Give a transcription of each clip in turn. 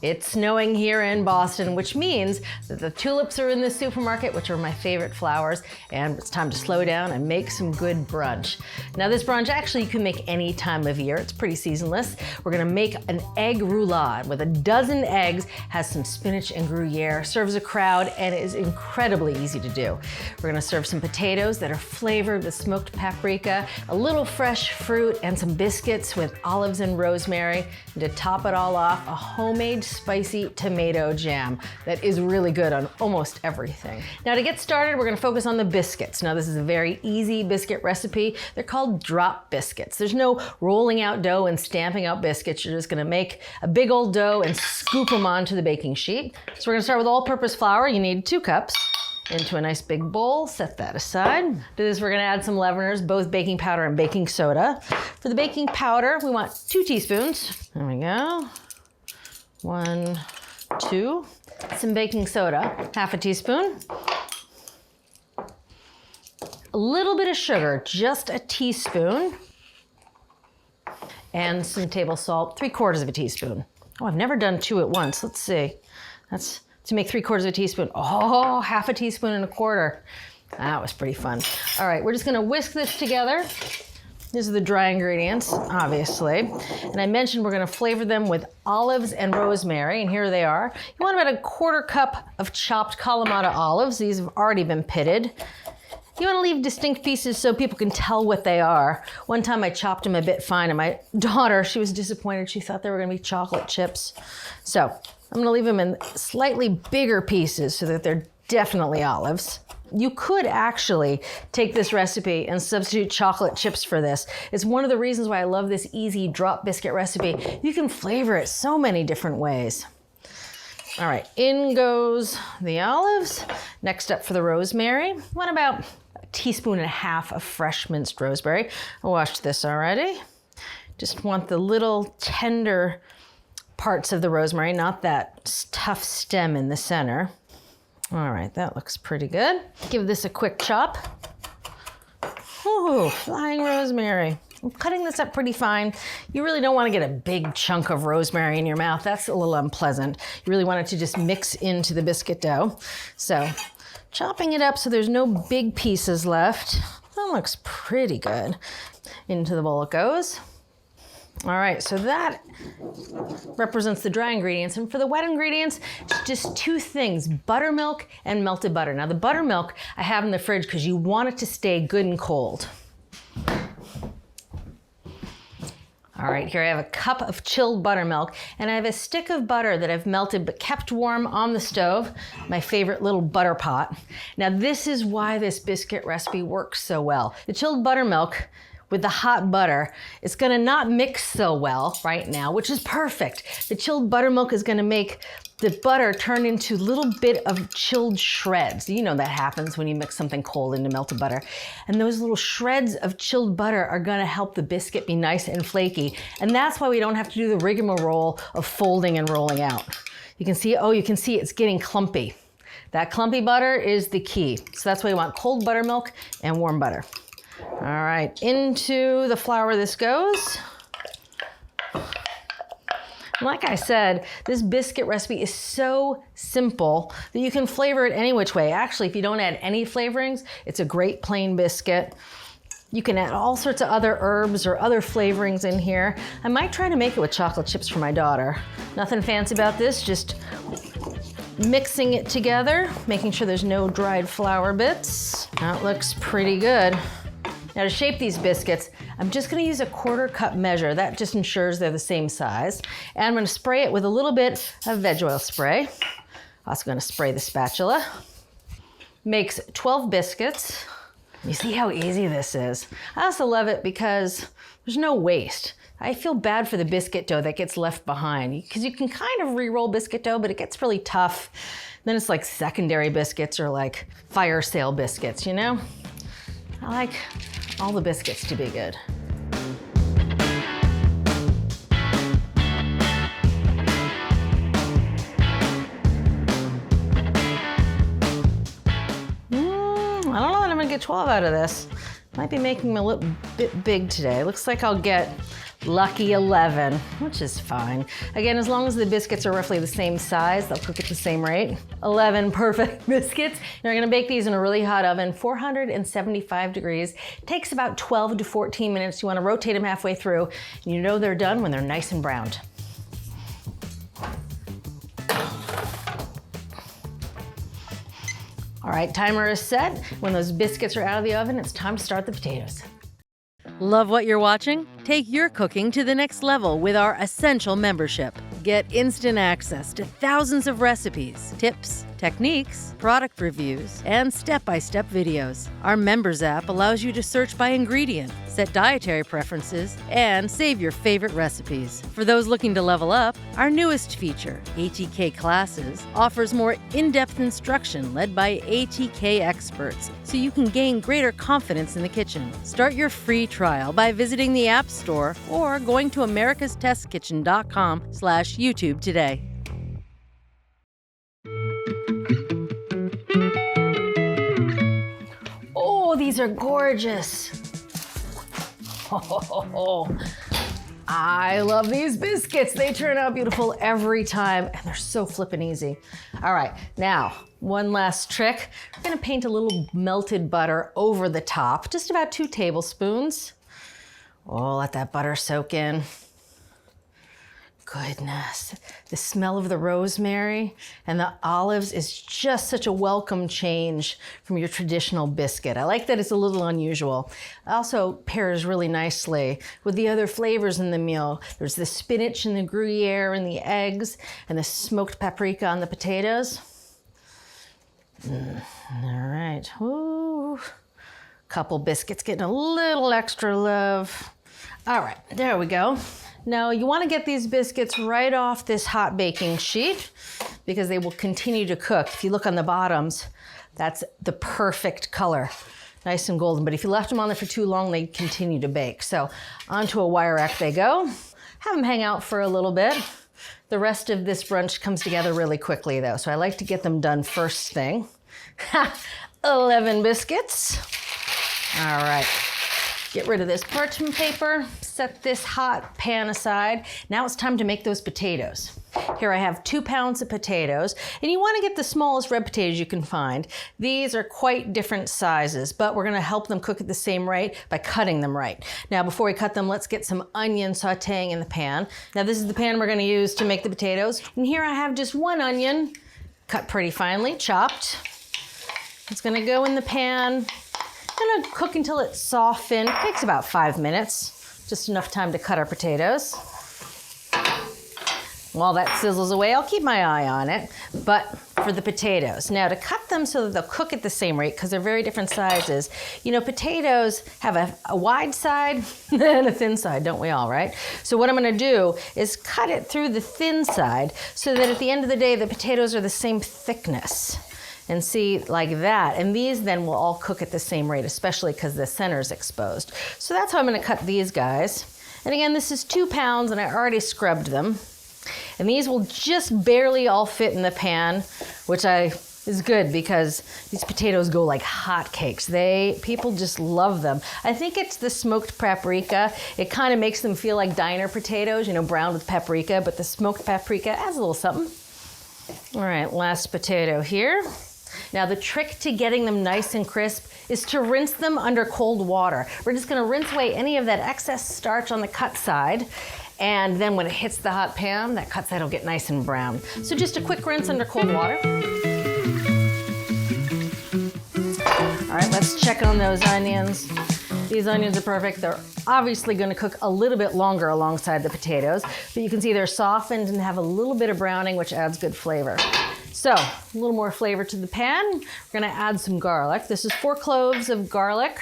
It's snowing here in Boston, which means that the tulips are in the supermarket, which are my favorite flowers, and it's time to slow down and make some good brunch. Now this brunch, actually you can make any time of year. It's pretty seasonless. We're gonna make an egg roulade with a dozen eggs, has some spinach and Gruyere, serves a crowd, and is incredibly easy to do. We're gonna serve some potatoes that are flavored with smoked paprika, a little fresh fruit, and some biscuits with olives and rosemary. And to top it all off, a homemade spicy tomato jam that is really good on almost everything. Now to get started, we're gonna focus on the biscuits. Now this is a very easy biscuit recipe. They're called drop biscuits. There's no rolling out dough and stamping out biscuits. You're just gonna make a big old dough and scoop them onto the baking sheet. So we're gonna start with all-purpose flour. You need 2 cups. Into a nice big bowl, set that aside. To this, we're gonna add some leaveners, both baking powder and baking soda. For the baking powder, we want 2 teaspoons. There we go. 1, 2. Some baking soda, 1/2 teaspoon. A little bit of sugar, just a teaspoon. And some table salt, 3/4 teaspoon. Oh, I've never done 2 at once. Let's see. That's to make 3/4 teaspoon. Oh, 1/2 teaspoon and 1/4. That was pretty fun. All right, we're just gonna whisk this together. These are the dry ingredients, obviously. And I mentioned we're gonna flavor them with olives and rosemary, and here they are. You want about a 1/4 cup of chopped Kalamata olives. These have already been pitted. You want to leave distinct pieces so people can tell what they are. One time I chopped them a bit fine, and my daughter, she was disappointed. She thought they were going to be chocolate chips. So I'm going to leave them in slightly bigger pieces so that they're definitely olives. You could actually take this recipe and substitute chocolate chips for this. It's one of the reasons why I love this easy drop biscuit recipe. You can flavor it so many different ways. All right, in goes the olives. Next up for the rosemary. What about 1.5 teaspoons of fresh minced rosemary? I washed this already. Just want the little tender parts of the rosemary, not that tough stem in the center. All right, that looks pretty good. Give this a quick chop. Ooh, flying rosemary. I'm cutting this up pretty fine. You really don't want to get a big chunk of rosemary in your mouth. That's a little unpleasant. You really want it to just mix into the biscuit dough. So chopping it up so there's no big pieces left. That looks pretty good. Into the bowl it goes. All right, so that represents the dry ingredients. And for the wet ingredients, just 2 things, buttermilk and melted butter. Now the buttermilk I have in the fridge because you want it to stay good and cold. All right, here I have a cup of chilled buttermilk, and I have a stick of butter that I've melted but kept warm on the stove, my favorite little butter pot. Now this is why this biscuit recipe works so well. The chilled buttermilk with the hot butter, it's gonna not mix so well right now, which is perfect. The chilled buttermilk is gonna make the butter turn into a little bit of chilled shreds. You know that happens when you mix something cold into melted butter. And those little shreds of chilled butter are gonna help the biscuit be nice and flaky. And that's why we don't have to do the rigmarole of folding and rolling out. You can see, you can see it's getting clumpy. That clumpy butter is the key. So that's why you want cold buttermilk and warm butter. All right, into the flour this goes. Like I said, this biscuit recipe is so simple that you can flavor it any which way. Actually, if you don't add any flavorings, it's a great plain biscuit. You can add all sorts of other herbs or other flavorings in here. I might try to make it with chocolate chips for my daughter. Nothing fancy about this, just mixing it together, making sure there's no dried flour bits. That looks pretty good. Now to shape these biscuits, I'm just gonna use a 1/4 cup measure. That just ensures they're the same size. And I'm gonna spray it with a little bit of veg oil spray. Also gonna spray the spatula. Makes 12 biscuits. You see how easy this is. I also love it because there's no waste. I feel bad for the biscuit dough that gets left behind because you can kind of re-roll biscuit dough, but it gets really tough. Then it's like secondary biscuits or like fire sale biscuits, you know? I like all the biscuits to be good. I don't know that I'm gonna get 12 out of this. Might be making them a little bit big today. Looks like I'll get Lucky 11, which is fine. Again, as long as the biscuits are roughly the same size, they'll cook at the same rate. 11 perfect biscuits. You're gonna bake these in a really hot oven, 475 degrees. It takes about 12 to 14 minutes. You wanna rotate them halfway through, and you know they're done when they're nice and browned. All right, timer is set. When those biscuits are out of the oven, it's time to start the potatoes. Love what you're watching? Take your cooking to the next level with our Essential membership. Get instant access to thousands of recipes, tips, techniques, product reviews, and step-by-step videos. Our Members app allows you to search by ingredient, set dietary preferences, and save your favorite recipes. For those looking to level up, our newest feature, ATK Classes, offers more in-depth instruction led by ATK experts, so you can gain greater confidence in the kitchen. Start your free trial by visiting the App Store or going to americastestkitchen.com/YouTube today. Oh, these are gorgeous. Oh, I love these biscuits. They turn out beautiful every time, and they're so flippin' easy. All right, now, one last trick. We're gonna paint a little melted butter over the top, just about 2 tablespoons. Oh, let that butter soak in. Goodness, the smell of the rosemary and the olives is just such a welcome change from your traditional biscuit. I like that it's a little unusual. It also pairs really nicely with the other flavors in the meal. There's the spinach and the Gruyere and the eggs and the smoked paprika on the potatoes. All right, ooh. Couple biscuits getting a little extra love. All right, there we go. Now you want to get these biscuits right off this hot baking sheet because they will continue to cook. If you look on the bottoms, that's the perfect color, nice and golden. But if you left them on there for too long, they continue to bake. So onto a wire rack they go. Have them hang out for a little bit. The rest of this brunch comes together really quickly though, so I like to get them done first thing. 11 biscuits. All right. Get rid of this parchment paper, set this hot pan aside. Now it's time to make those potatoes. Here I have 2 pounds of potatoes, and you want to get the smallest red potatoes you can find. These are quite different sizes, but we're going to help them cook at the same rate by cutting them right. Now before we cut them, let's get some onion sauteing in the pan. Now this is the pan we're going to use to make the potatoes. And here I have just 1 onion, cut pretty finely, chopped. It's going to go in the pan. Gonna cook until it's softened. It takes about 5 minutes, just enough time to cut our potatoes. While that sizzles away, I'll keep my eye on it. But for the potatoes, now to cut them so that they'll cook at the same rate, because they're very different sizes. You know, potatoes have a wide side and a thin side, don't we all, right? So what I'm gonna do is cut it through the thin side so that at the end of the day, the potatoes are the same thickness. And see, like that. And these then will all cook at the same rate, especially because the center is exposed. So that's how I'm gonna cut these guys. And again, this is 2 pounds and I already scrubbed them. And these will just barely all fit in the pan, which is good because these potatoes go like hotcakes. People just love them. I think it's the smoked paprika. It kind of makes them feel like diner potatoes, you know, browned with paprika, but the smoked paprika adds a little something. All right, last potato here. Now the trick to getting them nice and crisp is to rinse them under cold water. We're just gonna rinse away any of that excess starch on the cut side, and then when it hits the hot pan, that cut side will get nice and brown. So just a quick rinse under cold water. All right, let's check on those onions. These onions are perfect. They're obviously gonna cook a little bit longer alongside the potatoes, but you can see they're softened and have a little bit of browning, which adds good flavor. So, a little more flavor to the pan. We're gonna add some garlic. This is 4 cloves of garlic.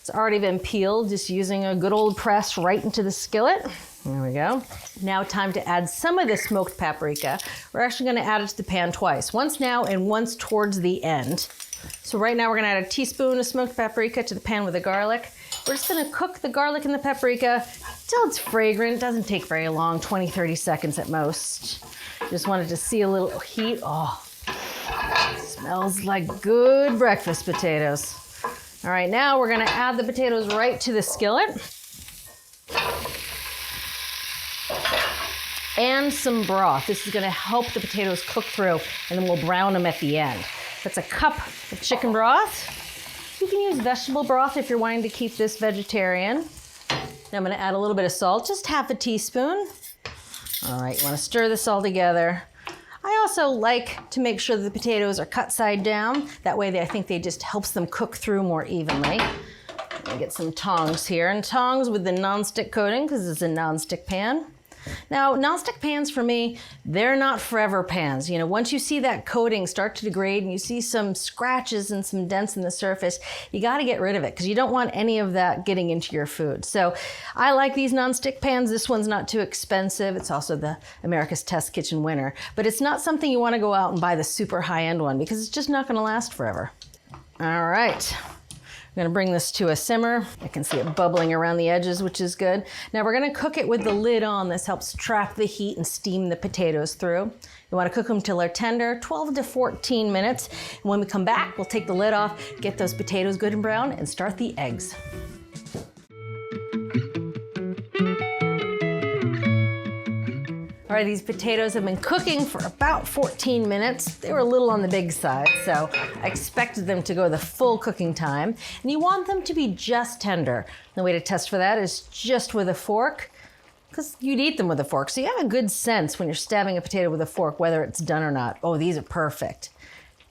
It's already been peeled, just using a good old press right into the skillet. There we go. Now time to add some of the smoked paprika. We're actually gonna add it to the pan twice. Once now and once towards the end. So right now we're gonna add a teaspoon of smoked paprika to the pan with the garlic. We're just gonna cook the garlic and the paprika till it's fragrant. It doesn't take very long, 20, 30 seconds at most. Just wanted to see a little heat. Oh, smells like good breakfast potatoes. All right, now we're gonna add the potatoes right to the skillet. and some broth. This is gonna help the potatoes cook through, and then we'll brown them at the end. That's a cup of chicken broth. You can use vegetable broth if you're wanting to keep this vegetarian. Now I'm gonna add a little bit of salt, just half a teaspoon. All right, you wanna stir this all together. I also like to make sure that the potatoes are cut side down. That way I think they just helps them cook through more evenly. I'm gonna get some tongs here, and tongs with the nonstick coating because it's a nonstick pan. Now, nonstick pans for me, they're not forever pans. You know, once you see that coating start to degrade and you see some scratches and some dents in the surface, you gotta get rid of it because you don't want any of that getting into your food. So I like these nonstick pans. This one's not too expensive. It's also the America's Test Kitchen winner, but it's not something you wanna go out and buy the super high-end one because it's just not gonna last forever. All right. I'm gonna bring this to a simmer. I can see it bubbling around the edges, which is good. Now we're gonna cook it with the lid on. This helps trap the heat and steam the potatoes through. You wanna cook them till they're tender, 12 to 14 minutes. And when we come back, we'll take the lid off, get those potatoes good and brown, and start the eggs. All right, these potatoes have been cooking for about 14 minutes. They were a little on the big side, so I expected them to go the full cooking time. And you want them to be just tender. The way to test for that is just with a fork, because you'd eat them with a fork. So you have a good sense when you're stabbing a potato with a fork whether it's done or not. Oh, these are perfect.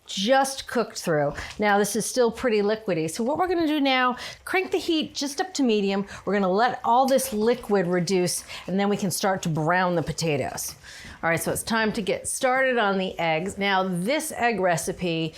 Just cooked through. Now this is still pretty liquidy. So what we're gonna do now, crank the heat just up to medium. We're gonna let all this liquid reduce and then we can start to brown the potatoes. All right, so it's time to get started on the eggs. Now this egg recipe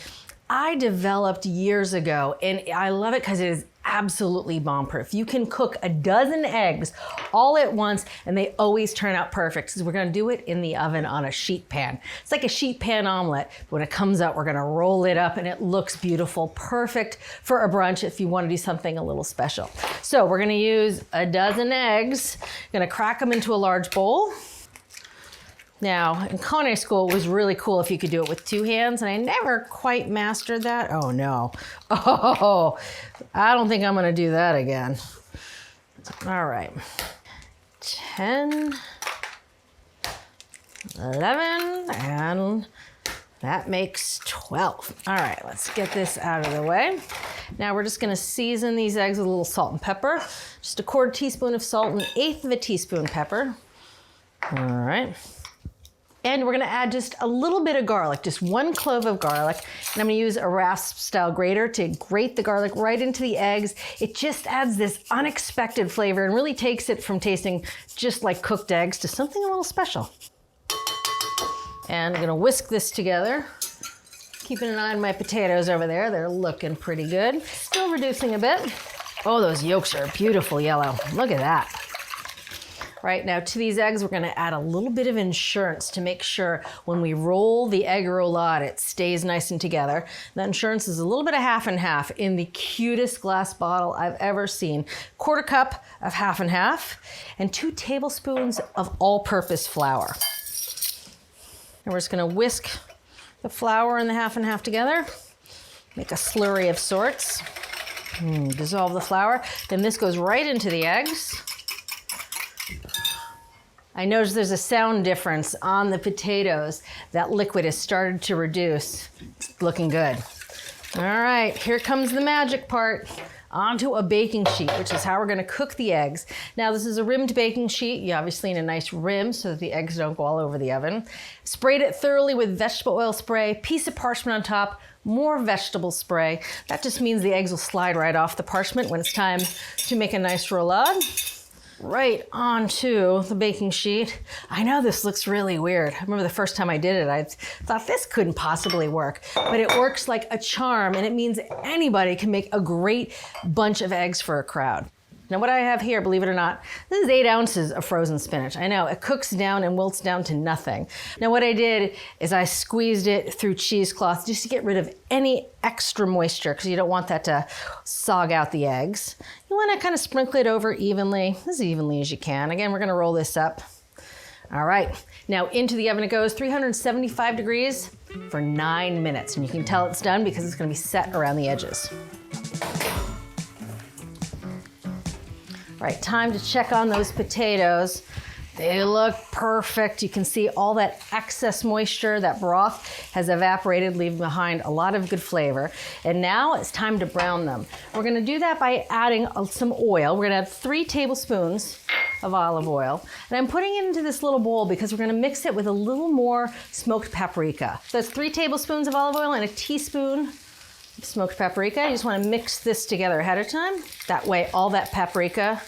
I developed years ago and I love it because it is absolutely bomb-proof. You can cook a dozen eggs all at once and they always turn out perfect because we're gonna do it in the oven on a sheet pan. It's like a sheet pan omelet. When it comes out, we're gonna roll it up and it looks beautiful. Perfect for a brunch if you wanna do something a little special. So we're gonna use a dozen eggs. Gonna crack them into a large bowl. Now, in culinary school, it was really cool if you could do it with two hands, and I never quite mastered that. Oh no. Oh, I don't think I'm gonna do that again. All right. 10, 11, and that makes 12. All right, let's get this out of the way. Now we're just gonna season these eggs with a little salt and pepper. Just a 1/4 teaspoon of salt and 1/8 of a teaspoon pepper. All right. And we're gonna add just a little bit of garlic, just 1 clove of garlic. And I'm gonna use a rasp style grater to grate the garlic right into the eggs. It just adds this unexpected flavor and really takes it from tasting just like cooked eggs to something a little special. And I'm gonna whisk this together. Keeping an eye on my potatoes over there. They're looking pretty good. Still reducing a bit. Oh, those yolks are beautiful yellow. Look at that. Right, now to these eggs, we're gonna add a little bit of insurance to make sure when we roll the egg roulade, it stays nice and together. That insurance is a little bit of half and half in the cutest glass bottle I've ever seen. 1/4 cup of half and half, and 2 tablespoons of all-purpose flour. And we're just gonna whisk the flour and the half and half together, make a slurry of sorts. Dissolve the flour, then this goes right into the eggs. I noticed there's a sound difference on the potatoes. That liquid has started to reduce. It's looking good. All right, here comes the magic part. Onto a baking sheet, which is how we're gonna cook the eggs. Now this is a rimmed baking sheet. You obviously need a nice rim so that the eggs don't go all over the oven. Sprayed it thoroughly with vegetable oil spray, piece of parchment on top, more vegetable spray. That just means the eggs will slide right off the parchment when it's time to make a nice roulade. Right onto the baking sheet. I know this looks really weird. I remember the first time I did it, I thought this couldn't possibly work, but it works like a charm and it means anybody can make a great bunch of eggs for a crowd. Now what I have here, believe it or not, this is 8 ounces of frozen spinach. I know, it cooks down and wilts down to nothing. Now what I did is I squeezed it through cheesecloth just to get rid of any extra moisture because you don't want that to sog out the eggs. You want to kind of sprinkle it over evenly, as evenly as you can. Again, we're going to roll this up. All right, now into the oven it goes, 375 degrees for 9 minutes. And you can tell it's done because it's going to be set around the edges. All right, time to check on those potatoes. They look perfect. You can see all that excess moisture, that broth has evaporated, leaving behind a lot of good flavor. And now it's time to brown them. We're gonna do that by adding some oil. We're gonna add 3 tablespoons of olive oil. And I'm putting it into this little bowl because we're gonna mix it with a little more smoked paprika. So that's 3 tablespoons of olive oil and a teaspoon of smoked paprika. You just wanna mix this together ahead of time. That way all that paprika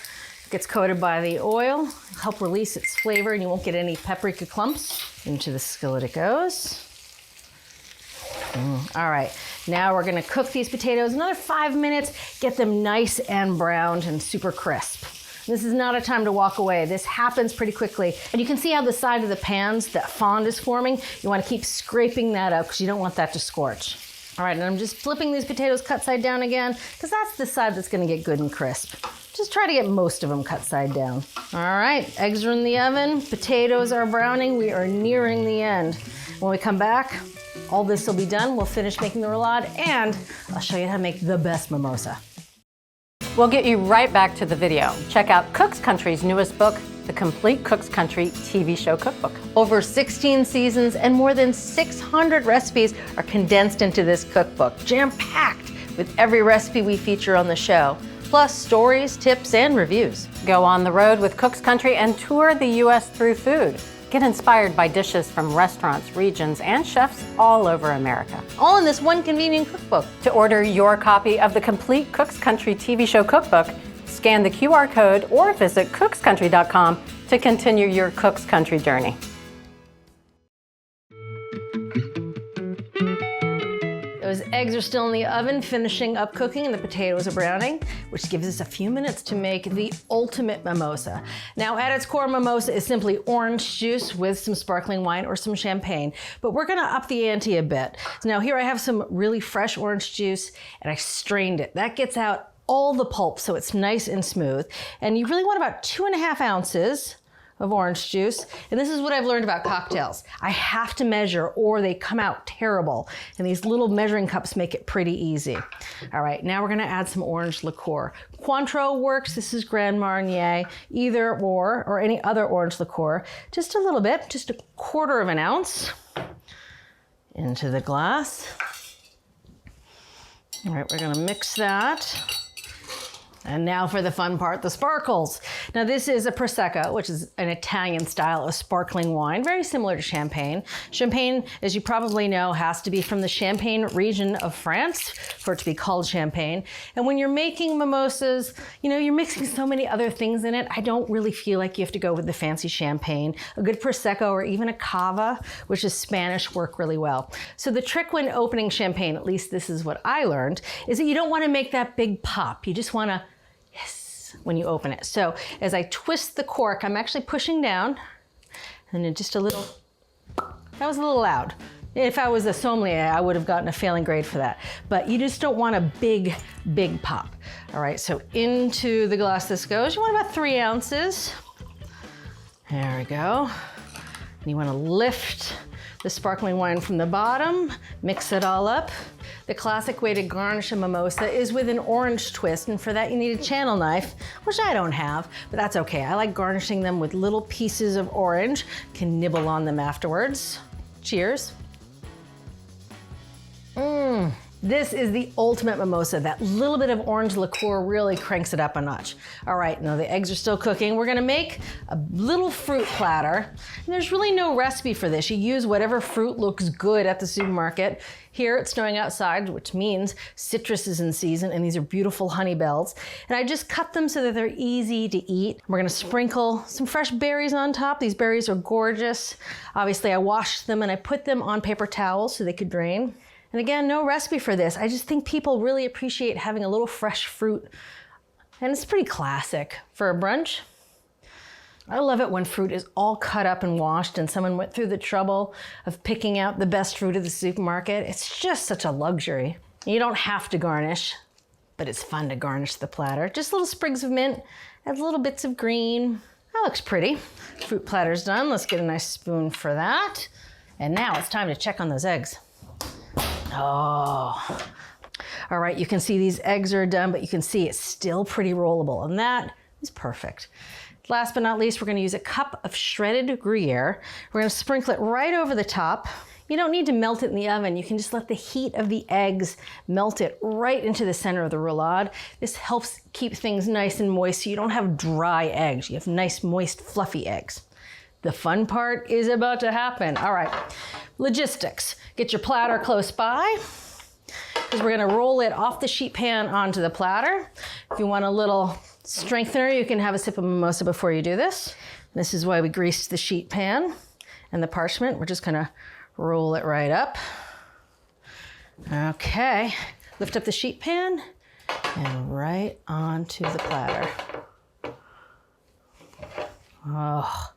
gets coated by the oil, help release its flavor, and you won't get any paprika clumps. Into the skillet it goes. All right, now we're gonna cook these potatoes another 5 minutes, get them nice and browned and super crisp. This is not a time to walk away. This happens pretty quickly. And you can see how the side of the pans, that fond is forming. You wanna keep scraping that up because you don't want that to scorch. All right, and I'm just flipping these potatoes cut side down again because that's the side that's gonna get good and crisp. Just try to get most of them cut side down. All right, eggs are in the oven, potatoes are browning, we are nearing the end. When we come back, all this will be done. We'll finish making the roulade and I'll show you how to make the best mimosa. We'll get you right back to the video. Check out Cook's Country's newest book, The Complete Cook's Country TV Show Cookbook. Over 16 seasons and more than 600 recipes are condensed into this cookbook, jam-packed with every recipe we feature on the show, plus stories, tips, and reviews. Go on the road with Cook's Country and tour the U.S. through food. Get inspired by dishes from restaurants, regions, and chefs all over America. All in this one convenient cookbook. To order your copy of the Complete Cook's Country TV Show Cookbook, scan the QR code or visit cookscountry.com to continue your Cook's Country journey. Those eggs are still in the oven, finishing up cooking, and the potatoes are browning, which gives us a few minutes to make the ultimate mimosa. Now, at its core, mimosa is simply orange juice with some sparkling wine or some champagne, but we're gonna up the ante a bit. So now here I have some really fresh orange juice, and I strained it. That gets out all the pulp, so it's nice and smooth. And you really want about 2.5 ounces of orange juice. And this is what I've learned about cocktails. I have to measure or they come out terrible. And these little measuring cups make it pretty easy. All right, now we're gonna add some orange liqueur. Cointreau works, this is Grand Marnier, either or any other orange liqueur. Just a little bit, just 1/4 ounce into the glass. All right, we're gonna mix that. And now for the fun part, the sparkles. Now this is a Prosecco, which is an Italian style of sparkling wine, very similar to champagne. Champagne, as you probably know, has to be from the Champagne region of France for it to be called champagne. And when you're making mimosas, you know, you're mixing so many other things in it. I don't really feel like you have to go with the fancy champagne. A good Prosecco or even a Cava, which is Spanish, work really well. So the trick when opening champagne, at least this is what I learned, is that you don't want to make that big pop. You just want to when you open it. So as I twist the cork, I'm actually pushing down and then just a little, that was a little loud. If I was a sommelier, I would have gotten a failing grade for that. But you just don't want a big, big pop. All right, so into the glass this goes. You want about 3 ounces. There we go. And you want to lift the sparkling wine from the bottom, mix it all up. The classic way to garnish a mimosa is with an orange twist, and for that you need a channel knife, which I don't have, but that's okay. I like garnishing them with little pieces of orange. Can nibble on them afterwards. Cheers. This is the ultimate mimosa. That little bit of orange liqueur really cranks it up a notch. All right, now the eggs are still cooking. We're gonna make a little fruit platter. And there's really no recipe for this. You use whatever fruit looks good at the supermarket. Here it's snowing outside, which means citrus is in season, and these are beautiful honey bells. And I just cut them so that they're easy to eat. We're gonna sprinkle some fresh berries on top. These berries are gorgeous. Obviously I washed them and I put them on paper towels so they could drain. And again, no recipe for this. I just think people really appreciate having a little fresh fruit. And it's pretty classic for a brunch. I love it when fruit is all cut up and washed and someone went through the trouble of picking out the best fruit at the supermarket. It's just such a luxury. You don't have to garnish, but it's fun to garnish the platter. Just little sprigs of mint, add little bits of green. That looks pretty. Fruit platter's done. Let's get a nice spoon for that. And now it's time to check on those eggs. Oh, all right, you can see these eggs are done, but you can see it's still pretty rollable, and that is perfect. Last but not least, we're gonna use a cup of shredded Gruyere. We're gonna sprinkle it right over the top. You don't need to melt it in the oven. You can just let the heat of the eggs melt it right into the center of the roulade. This helps keep things nice and moist so you don't have dry eggs. You have nice, moist, fluffy eggs. The fun part is about to happen. All right, logistics. Get your platter close by, because we're gonna roll it off the sheet pan onto the platter. If you want a little strengthener, you can have a sip of mimosa before you do this. This is why we greased the sheet pan and the parchment. We're just gonna roll it right up. Okay, lift up the sheet pan and right onto the platter. Oh,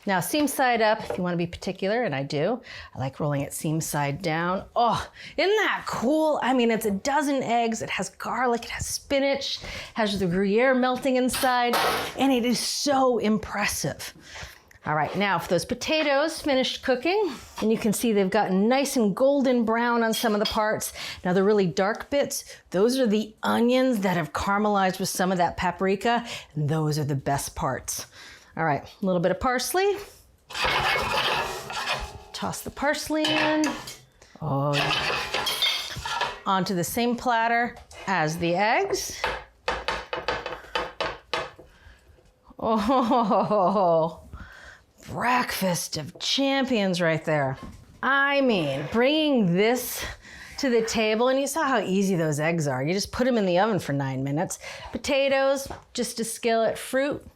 now seam side up if you want to be particular, and I do. I like rolling it seam side down. Oh, isn't that cool? I mean, it's a dozen eggs, it has garlic, it has spinach, has the Gruyere melting inside, and it is so impressive. All right, now for those potatoes finished cooking, and you can see they've gotten nice and golden brown on some of the parts. Now the really dark bits, those are the onions that have caramelized with some of that paprika, and those are the best parts. All right, a little bit of parsley. Toss the parsley in. Oh, yeah. Onto the same platter as the eggs. Oh, breakfast of champions right there. I mean, bringing this to the table, and you saw how easy those eggs are. You just put them in the oven for 9 minutes. Potatoes, just a skillet. Fruit,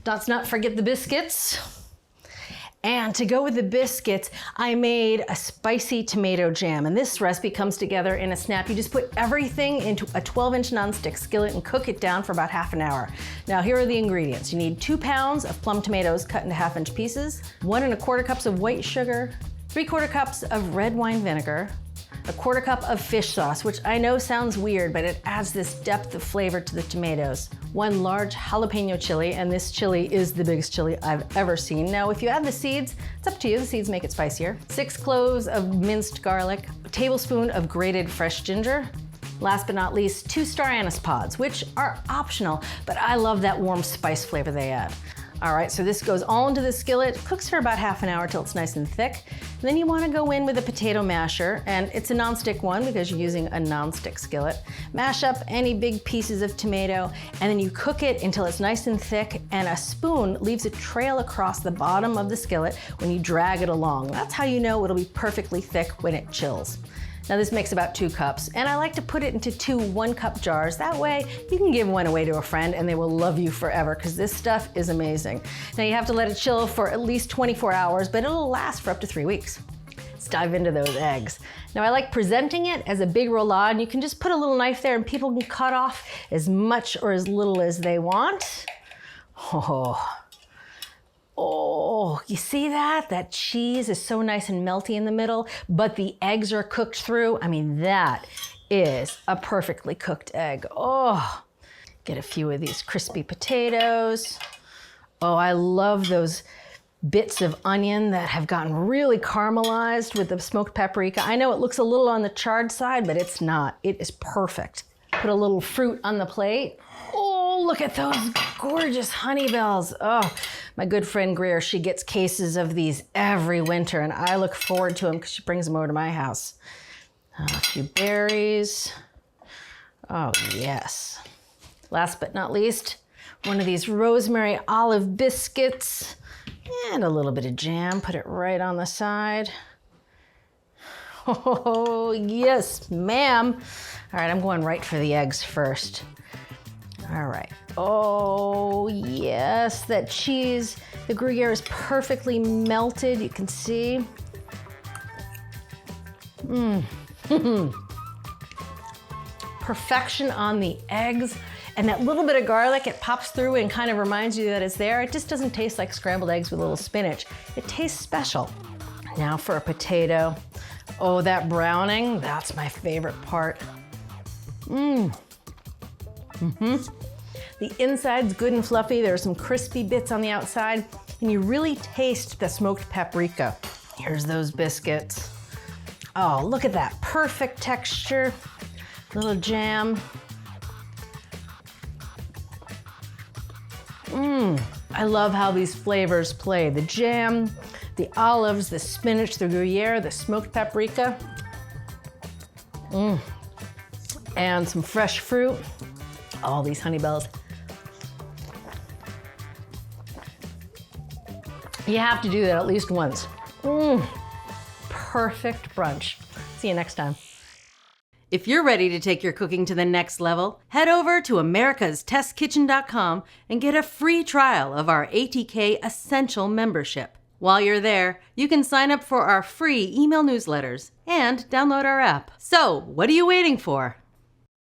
let's not forget the biscuits. And to go with the biscuits, I made a spicy tomato jam. And this recipe comes together in a snap. You just put everything into a 12-inch nonstick skillet and cook it down for about half an hour. Now here are the ingredients. You need 2 pounds of plum tomatoes cut into half-inch pieces, 1 1/4 cups of white sugar, 3/4 cups of red wine vinegar, 1/4 cup of fish sauce, which I know sounds weird, but it adds this depth of flavor to the tomatoes. 1 large jalapeno chili, and this chili is the biggest chili I've ever seen. Now, if you add the seeds, it's up to you. The seeds make it spicier. 6 cloves of minced garlic, a tablespoon of grated fresh ginger. Last but not least, 2 star anise pods, which are optional, but I love that warm spice flavor they add. All right, so this goes all into the skillet, cooks for about half an hour till it's nice and thick. And then you wanna go in with a potato masher, and it's a nonstick one because you're using a nonstick skillet. Mash up any big pieces of tomato, and then you cook it until it's nice and thick, and a spoon leaves a trail across the bottom of the skillet when you drag it along. That's how you know it'll be perfectly thick when it chills. Now this makes about 2 cups, and I like to put it into 2 1-cup jars. That way you can give one away to a friend and they will love you forever, because this stuff is amazing. Now you have to let it chill for at least 24 hours, but it'll last for up to 3 weeks. Let's dive into those eggs. Now I like presenting it as a big roulade. You can just put a little knife there and people can cut off as much or as little as they want. Oh, you see that? That cheese is so nice and melty in the middle, but the eggs are cooked through. I mean, that is a perfectly cooked egg. Oh, get a few of these crispy potatoes. Oh, I love those bits of onion that have gotten really caramelized with the smoked paprika. I know it looks a little on the charred side, but it's not. It is perfect. Put a little fruit on the plate. Oh, look at those gorgeous honey bells. Oh, my good friend Greer, she gets cases of these every winter, and I look forward to them because she brings them over to my house. A few berries. Oh, yes. Last but not least, one of these rosemary olive biscuits and a little bit of jam. Put it right on the side. Oh, yes, ma'am. All right, I'm going right for the eggs first. All right. Oh, yes, that cheese, the Gruyere is perfectly melted. You can see. Perfection on the eggs. And that little bit of garlic, it pops through and kind of reminds you that it's there. It just doesn't taste like scrambled eggs with a little spinach. It tastes special. Now for a potato. Oh, that browning, that's my favorite part. The inside's good and fluffy. There are some crispy bits on the outside, and you really taste the smoked paprika. Here's those biscuits. Oh, look at that, perfect texture. Little jam. I love how these flavors play. The jam, the olives, the spinach, the Gruyere, the smoked paprika. And some fresh fruit. All these honey bells. You have to do that at least once. Perfect brunch. See you next time. If you're ready to take your cooking to the next level, head over to americastestkitchen.com and get a free trial of our ATK Essential membership. While you're there, you can sign up for our free email newsletters and download our app. So, what are you waiting for?